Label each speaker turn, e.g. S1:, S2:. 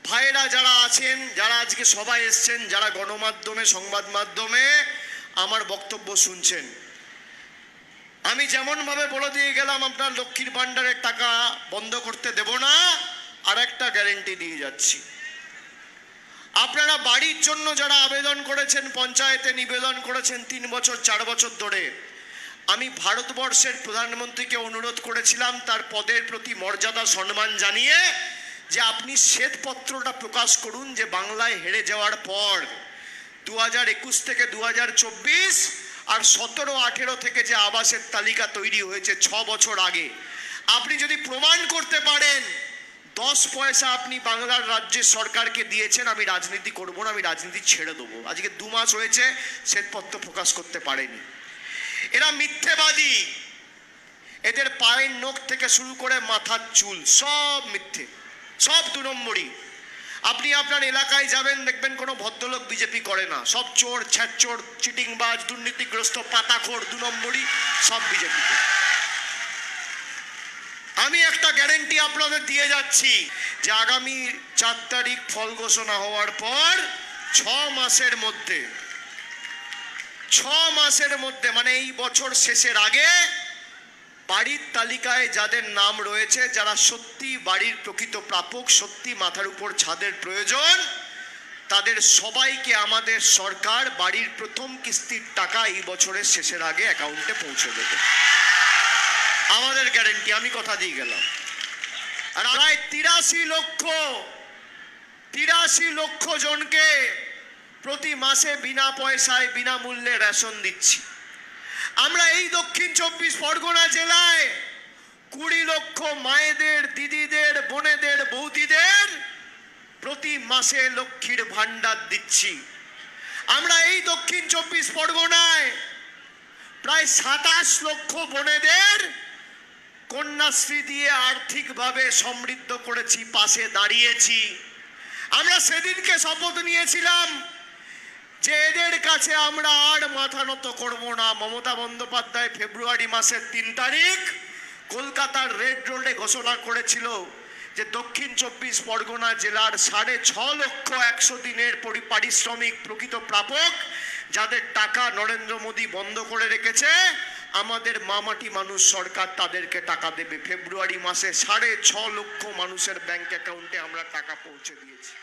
S1: ভাইরা যারা আছেন, যারা আজকে সবাই এসছেন, যারা গণমাধ্যমে সংবাদ মাধ্যমে আমার বক্তব্য শুনছেন, আমি যেমন ভাবে বলে দিয়ে গেলাম আপনার লক্ষ্মীর ভান্ডারের টাকা বন্ধ করতে দেব না, আর একটা গ্যারেন্টি দিয়ে যাচ্ছি, আপনারা বাড়ির জন্য যারা আবেদন করেছেন, পঞ্চায়েতে নিবেদন করেছেন 3 বছর 4 বছর ধরে, আমি ভারতবর্ষের প্রধানমন্ত্রীকে অনুরোধ করেছিলাম তার পদের প্রতি মর্যাদা সম্মান জানিয়ে যে আপনি শ্বেতপত্রটা প্রকাশ করুন যে বাংলায় হেরে যাওয়ার পর 2021 থেকে 2024 আর 17-18 থেকে যে আবাসের তালিকা তৈরি হয়েছে 6 বছর আগে, আপনি যদি প্রমাণ করতে পারেন 10 পয়সা আপনি বাংলার রাজ্যের সরকারকে দিয়েছেন, আমি রাজনীতি করব না, আমি রাজনীতি ছেড়ে দেবো। আজকে 2 মাস হয়েছে শ্বেতপত্র প্রকাশ করতে পারেনি। এরা মিথ্যেবাদী, এদের পায়ের নখ থেকে শুরু করে মাথার চুল সব মিথ্যে, সব 2 নম্বরই। আপনি আপনার এলাকায় যাবেন, দেখবেন কোনো ভদ্রলোক বিজেপি করে না, সব চোর, ছ্যাঁচোর, চিটিংবাজ, দুর্নীতিগ্রস্ত, পাতাখোর, 2 নম্বরই সব বিজেপিতে। আমি একটা গ্যারেন্টি আপনাদের দিয়ে যাচ্ছি যে আগামী 4 তারিখ ফল ঘোষণা হওয়ার পর 6 মাসের মধ্যে মানে এই বছর শেষের আগে বাড়ির তালিকায় যাদের নাম রয়েছে, যারা সত্যি বাড়ির প্রকৃত প্রাপক, সত্যি মাথার উপর ছাদের প্রয়োজন, তাদের সবাইকে আমাদের সরকার বাড়ির প্রথম কিস্তির টাকা এই বছরের শেষের আগে অ্যাকাউন্টে পৌঁছে দেবে। আমাদের গ্যারেন্টি, আমি কথা দিয়ে গেলাম। আর প্রায় 83 লক্ষ জনকে প্রতি মাসে বিনা পয়সায় বিনামূল্যে রেশন দিচ্ছি। আমরা এই দক্ষিণ 24 পরগনা জেলায় 20 লক্ষ মায়েদের, দিদিদের, বোনেদের, বৌদিদের প্রতি মাসে লক্ষ্মীর ভান্ডার দিচ্ছি। আমরা এই দক্ষিণ 24 পরগনায় প্রায় 27 লক্ষ বোনেদের কন্যাশ্রী দিয়ে আর্থিকভাবে সমৃদ্ধ করেছি, পাশে দাঁড়িয়েছি। আমরা সেদিনকে শপথ নিয়েছিলাম যে এদের কাছে আমরা আর মাথা নত করব না। মমতা বন্দ্যোপাধ্যায় ফেব্রুয়ারি মাসের 3 তারিখ কলকাতার রেড রোডে ঘোষণা করেছিল যে দক্ষিণ 24 পরগনা জেলার 6.5 লক্ষ 100 দিনের পারিশ্রমিক প্রকৃত প্রাপক, যাদের টাকা নরেন্দ্র মোদী বন্ধ করে রেখেছে, আমাদের মামাটি মানুষ সরকার তাদেরকে টাকা দেবে। ফেব্রুয়ারি মাসে 6.5 লক্ষ মানুষের ব্যাংক অ্যাকাউন্টে আমরা টাকা পৌঁছে দিয়েছি।